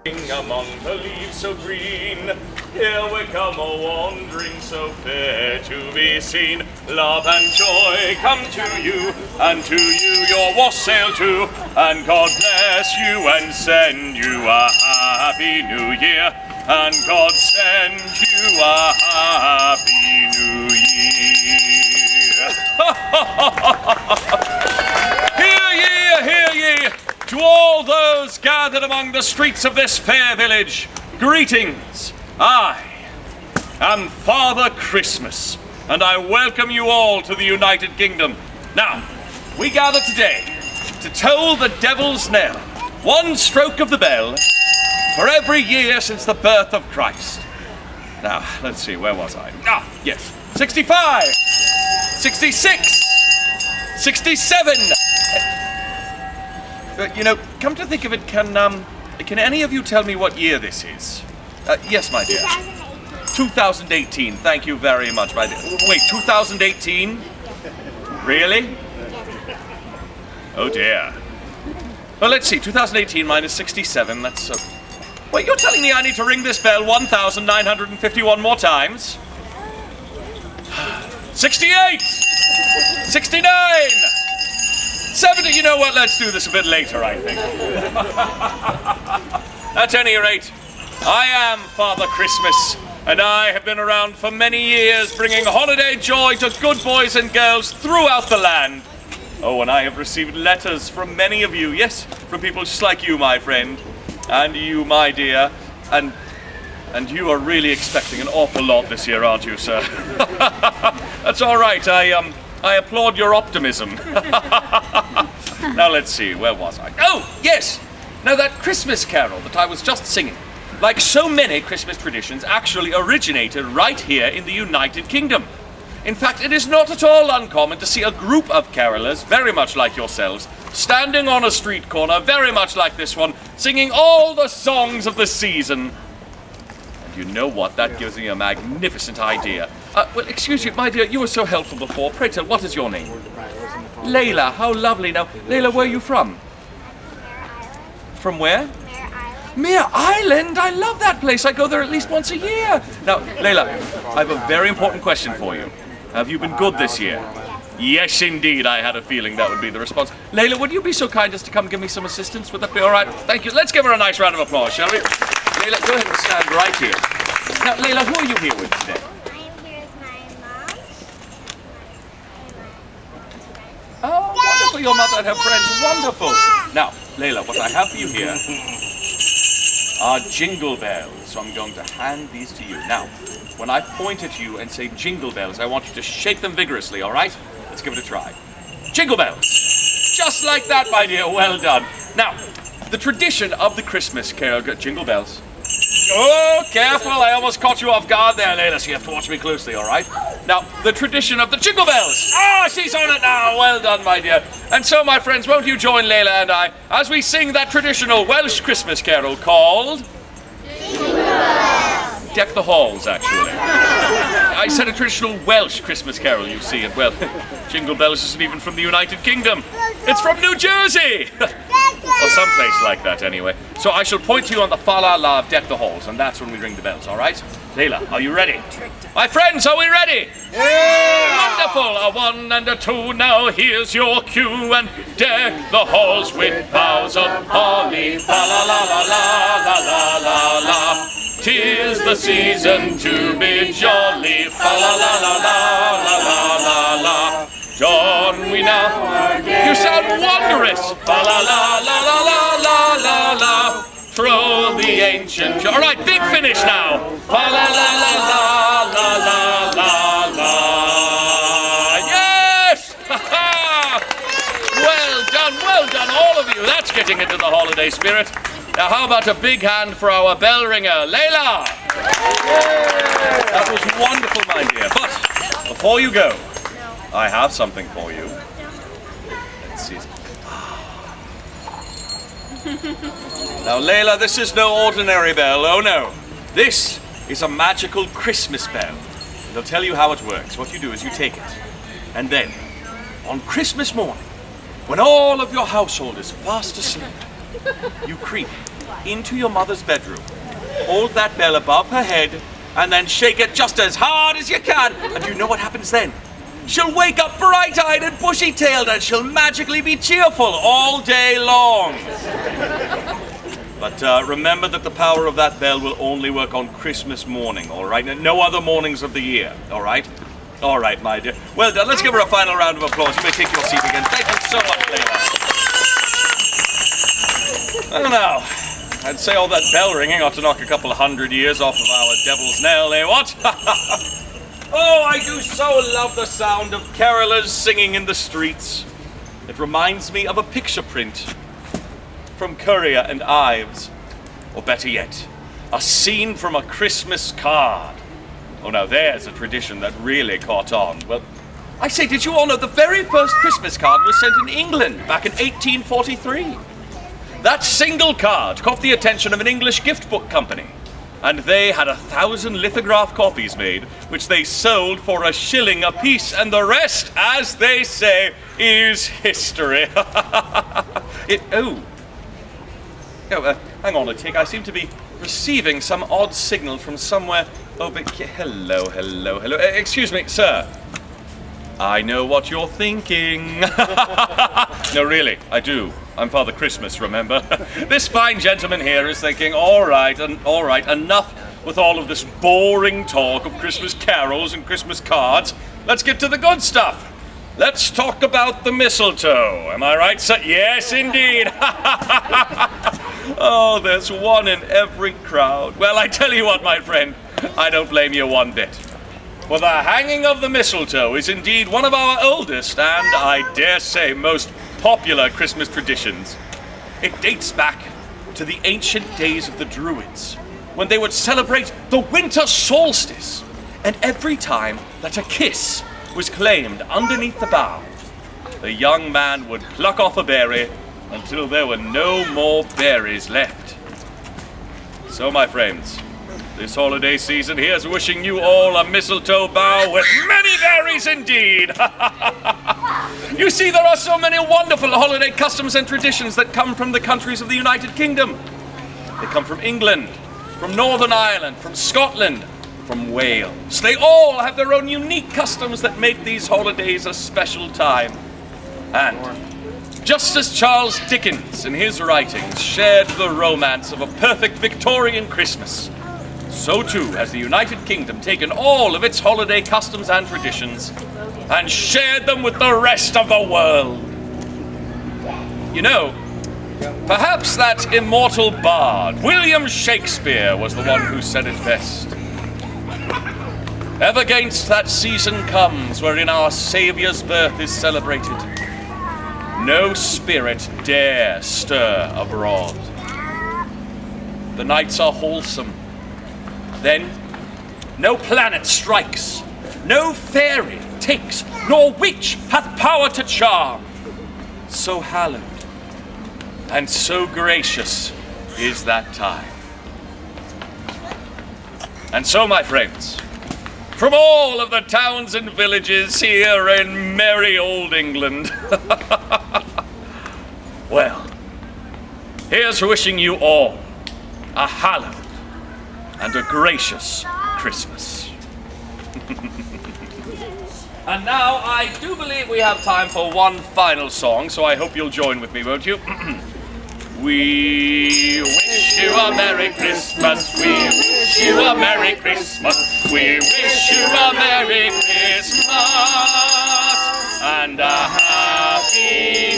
Among the leaves so green, here we come a-wandering so fair to be seen. Love and joy come to you, and to you your wassail too. And God bless you and send you a happy new year. And God send you a happy new year. Hear ye! To all those gathered among the streets of this fair village, greetings. I am Father Christmas, and I welcome you all to the United Kingdom. Now, we gather today to toll the devil's knell, one stroke of the bell, for every year since the birth of Christ. Now, let's see, where was I? Yes, 65, 66, 67. Come to think of it, can any of you tell me what year this is? Yes, my dear. 2018. Thank you very much, my dear. Wait, 2018? Really? Oh dear. Well, let's see. 2018 minus 67. That's Wait, you're telling me I need to ring this bell 1,951 more times? 68! 69! 70, you know what, let's do this a bit later, I think. At any rate, I am Father Christmas, and I have been around for many years bringing holiday joy to good boys and girls throughout the land. Oh, and I have received letters from many of you, yes, from people just like you, my friend, and you, my dear, and you are really expecting an awful lot this year, aren't you, sir? That's all right, I applaud your optimism. Now let's see, where was I? Oh, yes! Now that Christmas carol that I was just singing, like so many Christmas traditions, actually originated right here in the United Kingdom. In fact, it is not at all uncommon to see a group of carolers, very much like yourselves, standing on a street corner, very much like this one, singing all the songs of the season. And you know what? That gives me a magnificent idea. Well, excuse me, my dear, you were so helpful before. Pray tell, what is your name? Layla, how lovely. Now, Layla, where are you from? From where? Mere Island? I love that place. I go there at least once a year. Now, Layla, I have a very important question for you. Have you been good this year? Yes, indeed. I had a feeling that would be the response. Layla, would you be so kind as to come give me some assistance? Would that be all right? Thank you. Let's give her a nice round of applause, shall we? Layla, go ahead and stand right here. Now, Layla, who are you here with today? Oh, wonderful, your mother and her friends, wonderful. Now, Layla, what I have for you here are jingle bells, so I'm going to hand these to you. Now, when I point at you and say jingle bells, I want you to shake them vigorously, all right? Let's give it a try. Jingle bells! Just like that, my dear, well done. Now, the tradition of the Christmas carol, jingle bells. Oh, careful, I almost caught you off guard there, Layla, so you have to watch me closely, all right? Now, the tradition of the jingle bells. Ah, she's on it now. Well done, my dear. And so, my friends, won't you join Layla and I as we sing that traditional Welsh Christmas carol called... Jingle Bells. Deck the halls, actually. I said a traditional Welsh Christmas carol, you see, and well, Jingle Bells isn't even from the United Kingdom. It's from New Jersey! Or someplace like that, anyway. So I shall point to you on the fa-la-la of Deck the Halls, and that's when we ring the bells, all right? Layla, are you ready? My friends, are we ready? Yeah! Wonderful! A one and a two, now here's your cue, and deck the halls with boughs of holly, fa-la-la-la-la-la-la-la-la. 'Tis the season to be jolly, fa-la-la-la-la-la-la-la-la. John, we now... You sound wondrous! Fa-la-la-la-la-la-la-la-la. Throw the ancient... All right, big finish now! Fa-la-la-la-la-la-la-la-la. Yes! Well done, all of you. That's getting into the holiday spirit. Now, how about a big hand for our bell ringer, Layla? That was wonderful, my dear. But before you go, I have something for you. Let's see. Now, Layla, this is no ordinary bell. Oh, no. This is a magical Christmas bell. And I'll tell you how it works. What you do is you take it, and then, on Christmas morning, when all of your household is fast asleep, you creep into your mother's bedroom. Hold that bell above her head and then shake it just as hard as you can. And you know what happens then? She'll wake up bright-eyed and bushy-tailed and she'll magically be cheerful all day long. But remember that the power of that bell will only work on Christmas morning, all right? And no other mornings of the year, all right? All right, my dear. Well done. Let's give her a final round of applause. You may take your seat again. Thank you so much, Leila. I don't know. I'd say all that bell ringing ought to knock a couple of 100 years off of our devil's knell, eh, what? Oh, I do so love the sound of carolers singing in the streets. It reminds me of a picture print from Currier and Ives. Or better yet, a scene from a Christmas card. Oh, now there's a tradition that really caught on. Well, I say, did you all know the very first Christmas card was sent in England back in 1843? That single card caught the attention of an English gift book company, and they had 1,000 lithograph copies made, which they sold for $1 a piece, and the rest, as they say, is history. Hang on a tick. I seem to be receiving some odd signal from somewhere over here. Hello. Excuse me, sir. I know what you're thinking. No, really, I do. I'm Father Christmas, remember? This fine gentleman here is thinking, all right, enough with all of this boring talk of Christmas carols and Christmas cards. Let's get to the good stuff. Let's talk about the mistletoe. Am I right, sir? Yes, indeed. Oh, there's one in every crowd. Well, I tell you what, my friend, I don't blame you one bit. For the hanging of the mistletoe is indeed one of our oldest and, I dare say, most popular Christmas traditions. It dates back to the ancient days of the Druids, when they would celebrate the winter solstice. And every time that a kiss was claimed underneath the bough, the young man would pluck off a berry until there were no more berries left. So, my friends, this holiday season, here's wishing you all a mistletoe bough with many berries indeed. You see, there are so many wonderful holiday customs and traditions that come from the countries of the United Kingdom. They come from England, from Northern Ireland, from Scotland, from Wales. They all have their own unique customs that make these holidays a special time. And just as Charles Dickens in his writings shared the romance of a perfect Victorian Christmas, so too has the United Kingdom taken all of its holiday customs and traditions and shared them with the rest of the world. You know, perhaps that immortal bard, William Shakespeare, was the one who said it best. Ever 'gainst that season comes wherein our Saviour's birth is celebrated, no spirit dare stir abroad. The nights are wholesome. Then no planet strikes, no fairy takes, nor witch hath power to charm. So hallowed and so gracious is that time. And so, my friends, from all of the towns and villages here in merry old England, well, here's wishing you all a hallowed and a gracious Christmas. And now I do believe we have time for one final song, so I hope you'll join with me, won't you? We wish you a Merry Christmas, we wish you a Merry Christmas, we wish you a Merry Christmas and a Happy